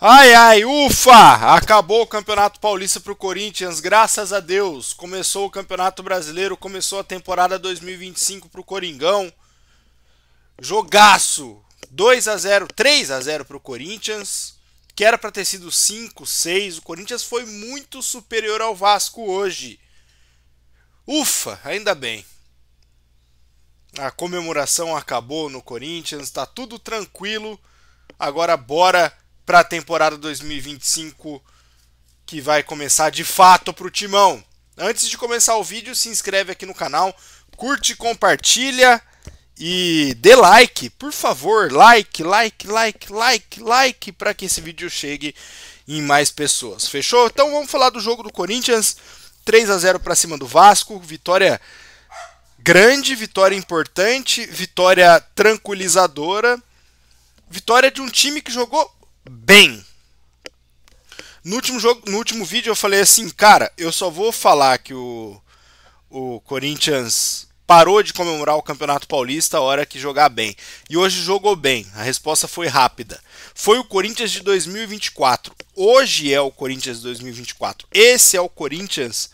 Ai, ai, ufa! Acabou o Campeonato Paulista pro Corinthians, graças a Deus. Começou o Campeonato Brasileiro, começou a temporada 2025 pro Coringão. Jogaço! 2-0, 3-0 pro Corinthians, que era para ter sido 5, 6. O Corinthians foi muito superior ao Vasco hoje. Ufa, ainda bem. A comemoração acabou no Corinthians, tá tudo tranquilo. Agora bora para a temporada 2025 que vai começar de fato pro Timão. Antes de começar o vídeo, se inscreve aqui no canal, curte, compartilha e dê like, por favor, like para que esse vídeo chegue em mais pessoas. Fechou? Então vamos falar do jogo do Corinthians. 3-0 para cima do Vasco, vitória grande, vitória importante, vitória tranquilizadora, vitória de um time que jogou bem. No último vídeo eu falei assim, cara, eu só vou falar que o Corinthians parou de comemorar o Campeonato Paulista a hora que jogar bem. E hoje jogou bem, a resposta foi rápida. Foi o Corinthians de 2024. Hoje é o Corinthians de 2024. Esse é o Corinthians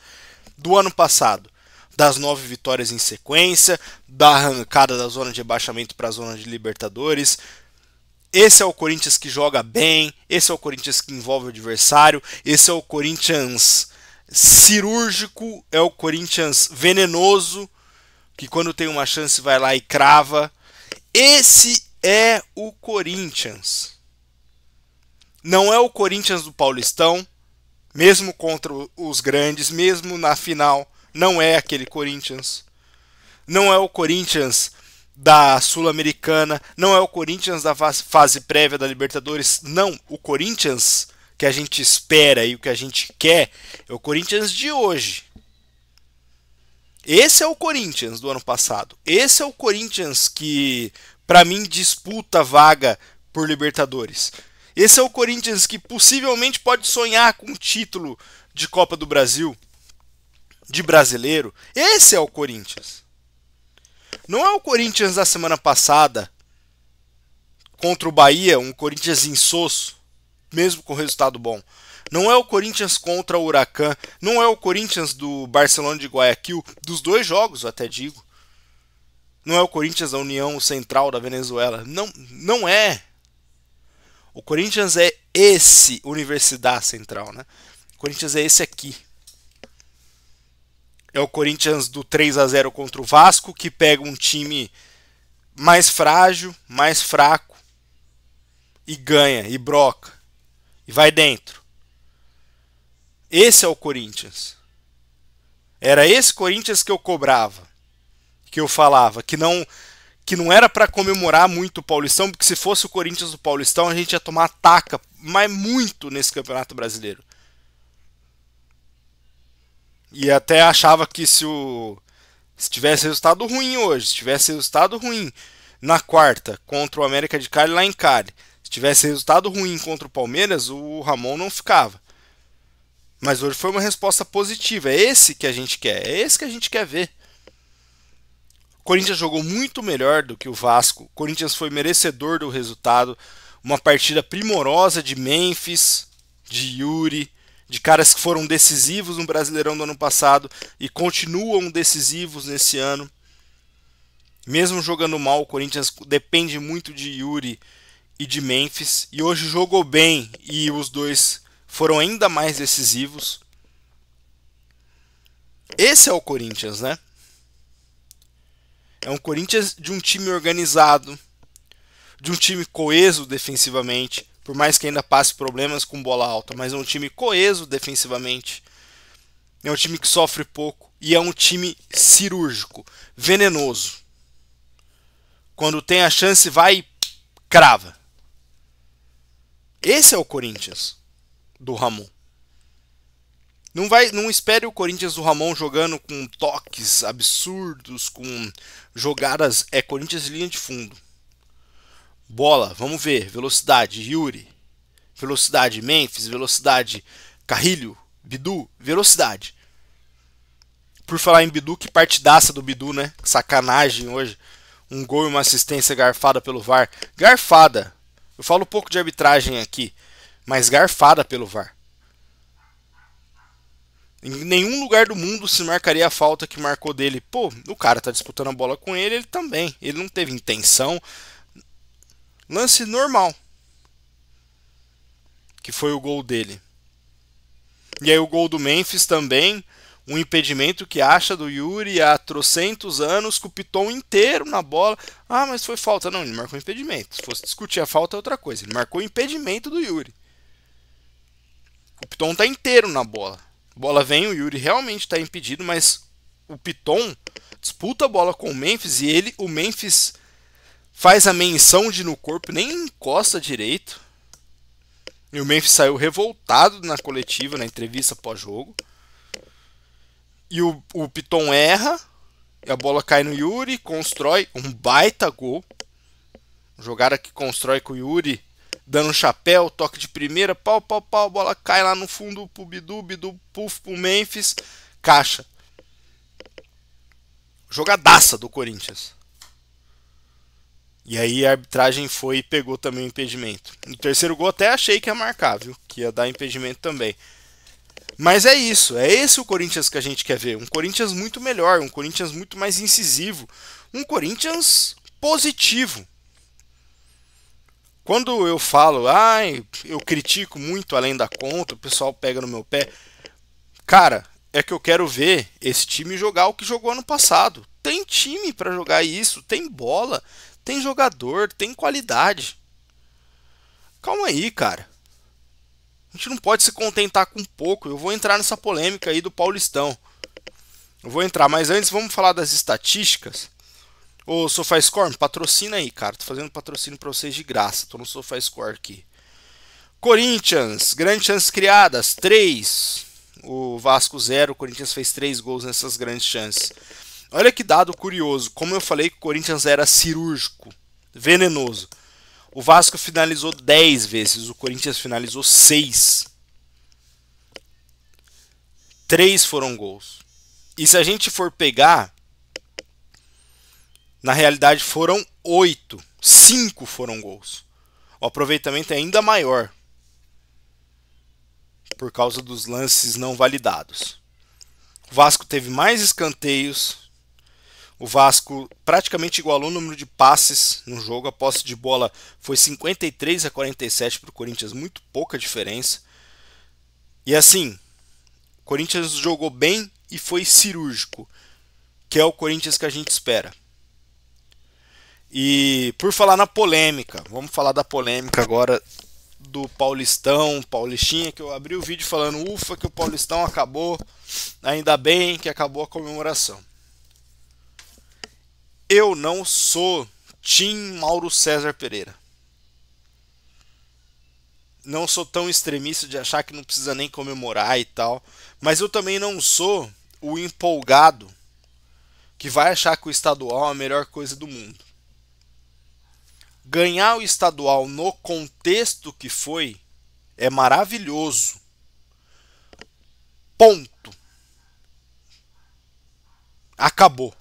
do ano passado. Das 9 vitórias em sequência, da arrancada da zona de rebaixamento para a zona de Libertadores. Esse é o Corinthians que joga bem, esse é o Corinthians que envolve o adversário, esse é o Corinthians cirúrgico, é o Corinthians venenoso, que quando tem uma chance vai lá e crava. Esse é o Corinthians. Não é o Corinthians do Paulistão, mesmo contra os grandes, mesmo na final, não é aquele Corinthians. Não é o Corinthians da Sul-Americana, não é o Corinthians da fase prévia da Libertadores, não. O Corinthians que a gente espera e o que a gente quer é o Corinthians de hoje. Esse é o Corinthians do ano passado. Esse é o Corinthians que, para mim, disputa vaga por Libertadores. Esse é o Corinthians que possivelmente pode sonhar com o título de Copa do Brasil, de brasileiro. Esse é o Corinthians. Não é o Corinthians da semana passada contra o Bahia, um Corinthians insosso, mesmo com resultado bom. Não é o Corinthians contra o Huracan, não é o Corinthians do Barcelona de Guayaquil, dos dois jogos eu até digo. Não é o Corinthians da União Central da Venezuela, não é. O Corinthians é esse, Universidade Central, né? O Corinthians é esse aqui. É o Corinthians do 3-0 contra o Vasco, que pega um time mais frágil, mais fraco, e ganha, e broca, e vai dentro. Esse é o Corinthians. Era esse Corinthians que eu cobrava, que eu falava, que não era para comemorar muito o Paulistão, porque se fosse o Corinthians do Paulistão, a gente ia tomar taca, mas muito nesse Campeonato Brasileiro. E até achava que se tivesse resultado ruim hoje, se tivesse resultado ruim na quarta contra o América de Cali lá em Cali, se tivesse resultado ruim contra o Palmeiras, o Ramon não ficava. Mas hoje foi uma resposta positiva. É esse que a gente quer, é esse que a gente quer ver. O Corinthians jogou muito melhor do que o Vasco. O Corinthians foi merecedor do resultado. Uma partida primorosa de Memphis, de Yuri, de caras que foram decisivos no Brasileirão do ano passado e continuam decisivos nesse ano. Mesmo jogando mal, o Corinthians depende muito de Yuri e de Memphis. E hoje jogou bem e os dois foram ainda mais decisivos. Esse é o Corinthians, né? É um Corinthians de um time organizado, de um time coeso defensivamente, por mais que ainda passe problemas com bola alta, mas é um time coeso defensivamente. É um time que sofre pouco e é um time cirúrgico, venenoso. Quando tem a chance, vai e crava. Esse é o Corinthians do Ramon. Não espere o Corinthians do Ramon jogando com toques absurdos, com jogadas. É Corinthians de linha de fundo. Bola, vamos ver. Velocidade, Yuri. Velocidade, Memphis. Velocidade, Carrilho. Bidu, velocidade. Por falar em Bidu, que partidaça do Bidu, né? Sacanagem hoje. Um gol e uma assistência garfada pelo VAR. Garfada. Eu falo um pouco de arbitragem aqui. mas garfada pelo VAR. Em nenhum lugar do mundo se marcaria a falta que marcou dele. Pô, o cara tá disputando a bola com ele, ele também. Ele não teve intenção. Lance normal. Que foi o gol dele. E aí o gol do Memphis também. Um impedimento que acha do Yuri há trocentos anos, com o Piton inteiro na bola. Ah, mas foi falta. Não, ele marcou impedimento. Se fosse discutir a falta é outra coisa. Ele marcou o impedimento do Yuri. O Piton tá inteiro na bola. A bola vem, o Yuri realmente está impedido, mas o Piton disputa a bola com o Memphis e o Memphis faz a menção de no corpo, nem encosta direito. E o Memphis saiu revoltado na coletiva, na entrevista pós-jogo. E o Piton erra, e a bola cai no Yuri, constrói um baita gol. Jogada que constrói com o Yuri, dando um chapéu, toque de primeira, pau, a bola cai lá no fundo pro Bidu, puff pro Memphis, caixa. Jogadaça do Corinthians. E aí a arbitragem foi e pegou também o impedimento. No terceiro gol até achei que ia marcar, viu? Que ia dar impedimento também. Mas é isso, é esse o Corinthians que a gente quer ver. Um Corinthians muito melhor, um Corinthians muito mais incisivo. Um Corinthians positivo. Quando eu falo, eu critico muito além da conta, o pessoal pega no meu pé. Cara, é que eu quero ver esse time jogar o que jogou ano passado. Tem time para jogar isso, tem bola, tem jogador, tem qualidade. Calma aí, cara. A gente não pode se contentar com pouco. Eu vou entrar nessa polêmica aí do Paulistão. Eu vou entrar, mas antes vamos falar das estatísticas. Ô, SofaScore, me patrocina aí, cara. Tô fazendo patrocínio pra vocês de graça. Tô no SofaScore aqui. Corinthians, grandes chances criadas, 3. O Vasco 0. O Corinthians fez 3 gols nessas grandes chances. Olha que dado curioso. Como eu falei que o Corinthians era cirúrgico, venenoso. O Vasco finalizou 10 vezes. O Corinthians finalizou 6. 3 foram gols. E se a gente for pegar, na realidade foram 8. 5 foram gols. O aproveitamento é ainda maior, por causa dos lances não validados. O Vasco teve mais escanteios. O Vasco praticamente igualou o número de passes no jogo. A posse de bola foi 53-47 para o Corinthians, muito pouca diferença. E assim, o Corinthians jogou bem e foi cirúrgico, que é o Corinthians que a gente espera. E por falar na polêmica, vamos falar da polêmica agora do Paulistão, Paulistinha, que eu abri o vídeo falando, ufa, que o Paulistão acabou, ainda bem que acabou a comemoração. Eu não sou Tim Mauro César Pereira. Não sou tão extremista de achar que não precisa nem comemorar e tal, mas eu também não sou o empolgado que vai achar que o estadual é a melhor coisa do mundo. Ganhar o estadual no contexto que foi é maravilhoso. Ponto. Acabou.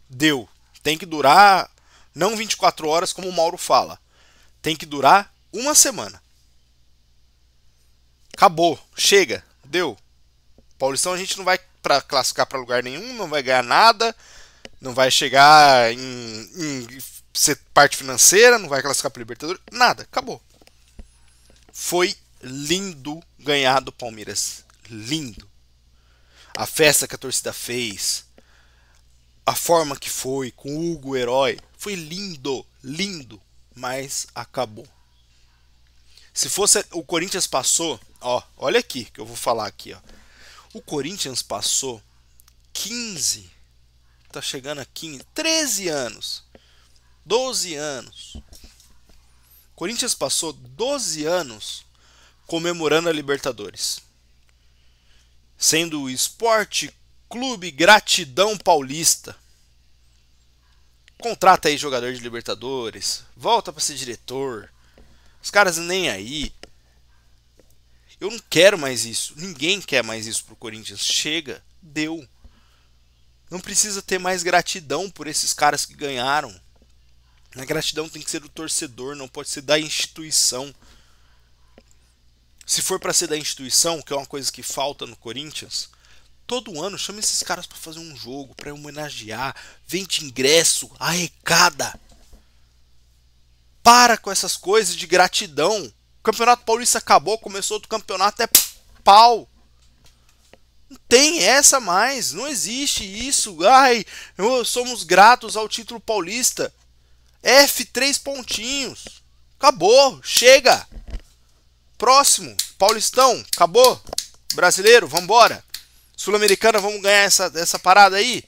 Deu. Tem que durar não 24 horas como o Mauro fala. Tem que durar uma semana. Acabou. Chega. Deu. Paulistão a gente não vai classificar para lugar nenhum, não vai ganhar nada, não vai chegar em ser parte financeira, não vai classificar para Libertadores, nada. Acabou. Foi lindo ganhar do Palmeiras. Lindo. A festa que a torcida fez, a forma que foi, com o Hugo, o herói, foi lindo, lindo, mas acabou. Se fosse o Corinthians passou, ó, olha aqui que eu vou falar aqui, ó. O Corinthians passou 15, tá chegando a 15, 13 anos, 12 anos. O Corinthians passou 12 anos comemorando a Libertadores, sendo o Esporte Clube Gratidão Paulista. Contrata aí jogador de Libertadores, volta para ser diretor. Os caras nem aí. Eu não quero mais isso. Ninguém quer mais isso pro Corinthians. Chega, deu. Não precisa ter mais gratidão por esses caras que ganharam. A gratidão tem que ser do torcedor, não pode ser da instituição. Se for para ser da instituição, que é uma coisa que falta no Corinthians, todo ano chama esses caras para fazer um jogo, para homenagear, vende ingresso, arrecada. Para com essas coisas de gratidão. O Campeonato Paulista acabou, começou outro campeonato, é pau. Não tem essa mais, não existe isso. Ai, somos gratos ao título paulista. F3 pontinhos. Acabou, chega. Próximo, Paulistão, acabou. Brasileiro, vambora. Sul-Americana, vamos ganhar essa parada aí?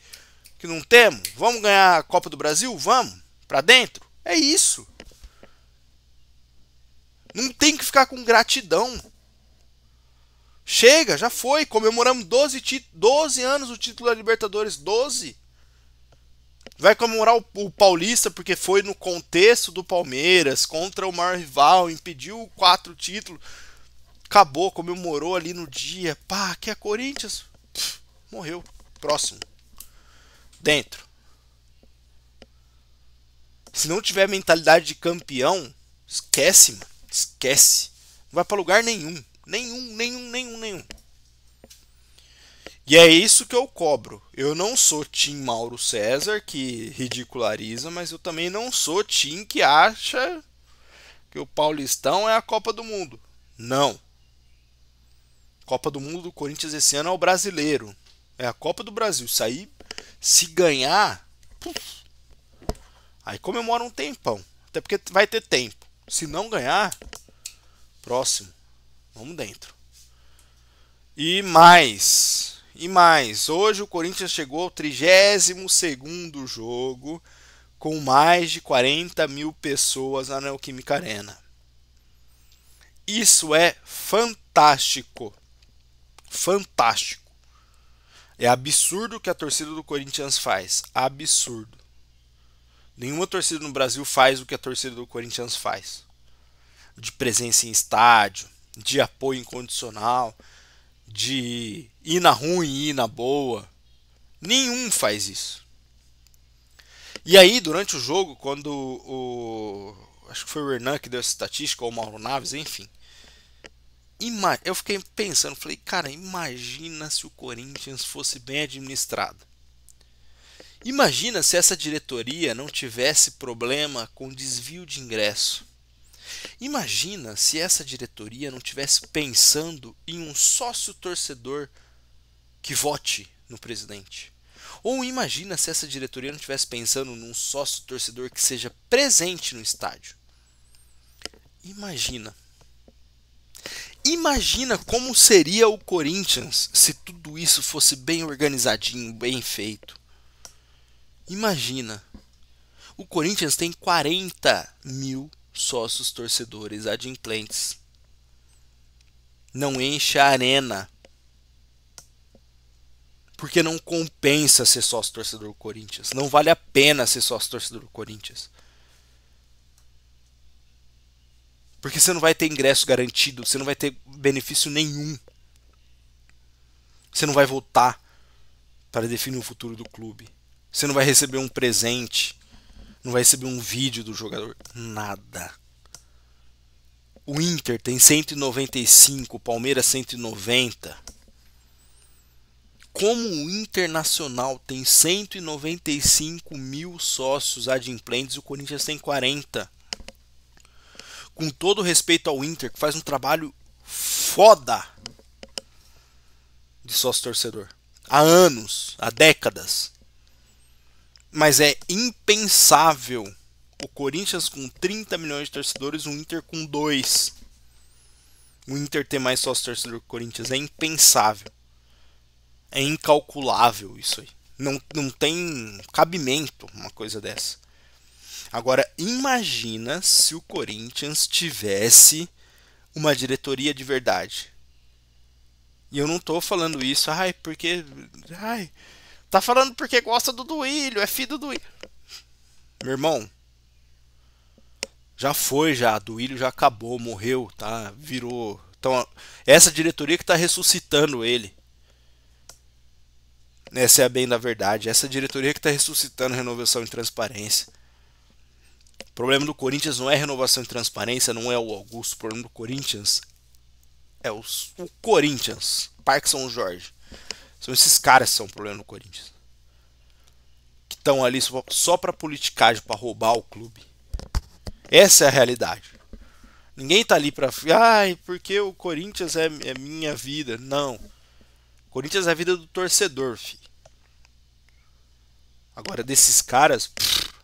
Que não temos? Vamos ganhar a Copa do Brasil? Vamos? Pra dentro? É isso. Não tem que ficar com gratidão. Chega, já foi. Comemoramos 12 anos o título da Libertadores. 12. Vai comemorar o Paulista porque foi no contexto do Palmeiras contra o maior rival, impediu 4 títulos. Acabou, comemorou ali no dia. Pá, que é Corinthians. Morreu. Próximo. Dentro. Se não tiver mentalidade de campeão, esquece, mano. Esquece. Não vai pra lugar nenhum. Nenhum. E é isso que eu cobro. Eu não sou Tim Mauro César, que ridiculariza, mas eu também não sou Tim que acha que o Paulistão é a Copa do Mundo. Não. Copa do Mundo do Corinthians esse ano é o Brasileiro. É a Copa do Brasil. Isso aí, se ganhar, aí comemora um tempão. Até porque vai ter tempo. Se não ganhar, próximo. Vamos dentro. E mais. Hoje o Corinthians chegou ao 32º jogo com mais de 40 mil pessoas na Neoquímica Arena. Isso é fantástico. Fantástico. É absurdo o que a torcida do Corinthians faz. Absurdo. Nenhuma torcida no Brasil faz o que a torcida do Corinthians faz. De presença em estádio, de apoio incondicional, de ir na ruim e ir na boa. Nenhum faz isso. E aí, durante o jogo, quando acho que foi o Hernan que deu essa estatística, ou o Mauro Naves, enfim. Eu fiquei pensando, falei, cara, imagina se o Corinthians fosse bem administrado. Imagina se essa diretoria não tivesse problema com desvio de ingresso. Imagina se essa diretoria não tivesse pensando em um sócio torcedor que vote no presidente. Ou imagina se essa diretoria não estivesse pensando num sócio torcedor que seja presente no estádio. Imagina como seria o Corinthians se tudo isso fosse bem organizadinho, bem feito. Imagina. O Corinthians tem 40 mil sócios torcedores adimplentes. Não enche a arena. Porque não compensa ser sócio torcedor do Corinthians. Não vale a pena ser sócio torcedor do Corinthians. Porque você não vai ter ingresso garantido, você não vai ter benefício nenhum. Você não vai votar para definir o futuro do clube. Você não vai receber um presente, não vai receber um vídeo do jogador, nada. O Inter tem 195, o Palmeiras 190. Como o Internacional tem 195 mil sócios adimplentes e o Corinthians tem 40. Com todo respeito ao Inter, que faz um trabalho foda de sócio torcedor. Há anos, há décadas. Mas é impensável o Corinthians com 30 milhões de torcedores, o Inter com 2. O Inter ter mais sócio torcedor que o Corinthians é impensável. É incalculável isso aí. Não tem cabimento uma coisa dessa. Agora, imagina se o Corinthians tivesse uma diretoria de verdade. E eu não tô falando isso, porque... tá falando porque gosta do Duílio, é filho do Duílio. Meu irmão, já foi, Duílio já acabou, morreu, tá? Virou... Então, essa diretoria que tá ressuscitando ele. Essa é a bem da verdade. Essa diretoria que tá ressuscitando renovação e transparência. O problema do Corinthians não é renovação e transparência, não é o Augusto. O problema do Corinthians É o Corinthians, Parque São Jorge. São esses caras que são o problema no Corinthians. Que estão ali só pra politicagem, pra roubar o clube. Essa é a realidade. Ninguém tá ali pra... Ai, porque o Corinthians é minha vida. Não. O Corinthians é a vida do torcedor, filho. Agora, desses caras,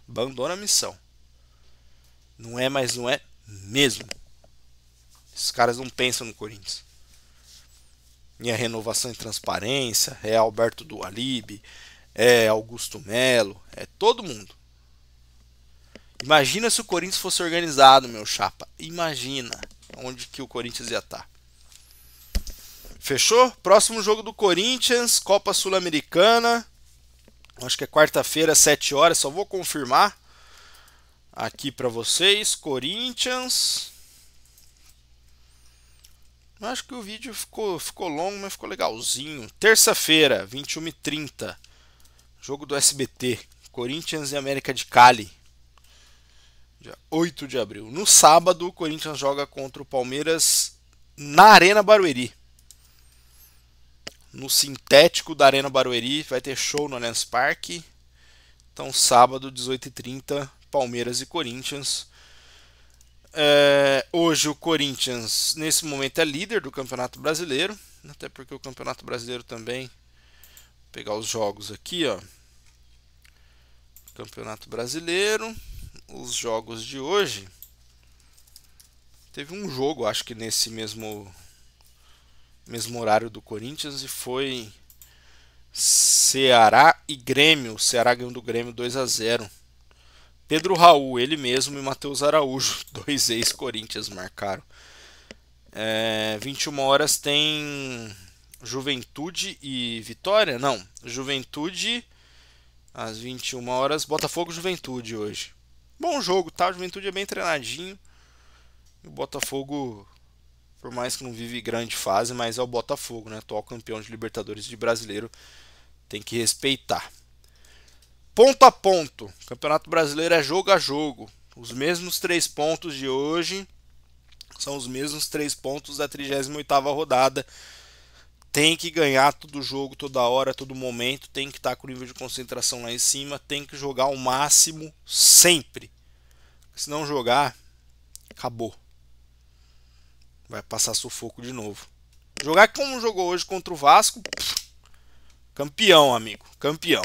abandona a missão. Não é, mas não é mesmo. Esses caras não pensam no Corinthians. Em renovação e transparência, é Alberto Dualib, é Augusto Melo, é todo mundo. Imagina se o Corinthians fosse organizado, meu chapa. Imagina onde que o Corinthians ia estar. Fechou? Próximo jogo do Corinthians, Copa Sul-Americana. Acho que é quarta-feira, 7 horas. Só vou confirmar aqui para vocês. Corinthians. Acho que o vídeo ficou longo, mas ficou legalzinho. Terça-feira, 21h30. Jogo do SBT. Corinthians e América de Cali. Dia 8 de abril. No sábado, o Corinthians joga contra o Palmeiras na Arena Barueri. No sintético da Arena Barueri. Vai ter show no Allianz Parque. Então, sábado, 18h30, Palmeiras e Corinthians. Hoje o Corinthians, nesse momento, é líder do Campeonato Brasileiro. Até porque o Campeonato Brasileiro também... Vou pegar os jogos aqui, ó. Campeonato Brasileiro. Os jogos de hoje. Teve um jogo, acho que nesse mesmo horário do Corinthians, e foi Ceará e Grêmio. O Ceará ganhou do Grêmio 2-0. Pedro Raul, ele mesmo, e Matheus Araújo, 2 ex-Corinthians marcaram. 21 horas tem Juventude e Vitória? Não, Juventude às 21 horas, Botafogo e Juventude hoje. Bom jogo, tá? O Juventude é bem treinadinho. O Botafogo, por mais que não vive grande fase, mas é o Botafogo, né? Atual campeão de Libertadores de Brasileiro. Tem que respeitar. Ponto a ponto. Campeonato Brasileiro é jogo a jogo. Os mesmos 3 pontos de hoje são os mesmos 3 pontos da 38ª rodada. Tem que ganhar todo jogo, toda hora, todo momento. Tem que estar com o nível de concentração lá em cima. Tem que jogar ao máximo sempre. Se não jogar, acabou. Vai passar sufoco de novo. Jogar como jogou hoje contra o Vasco, campeão, amigo. Campeão.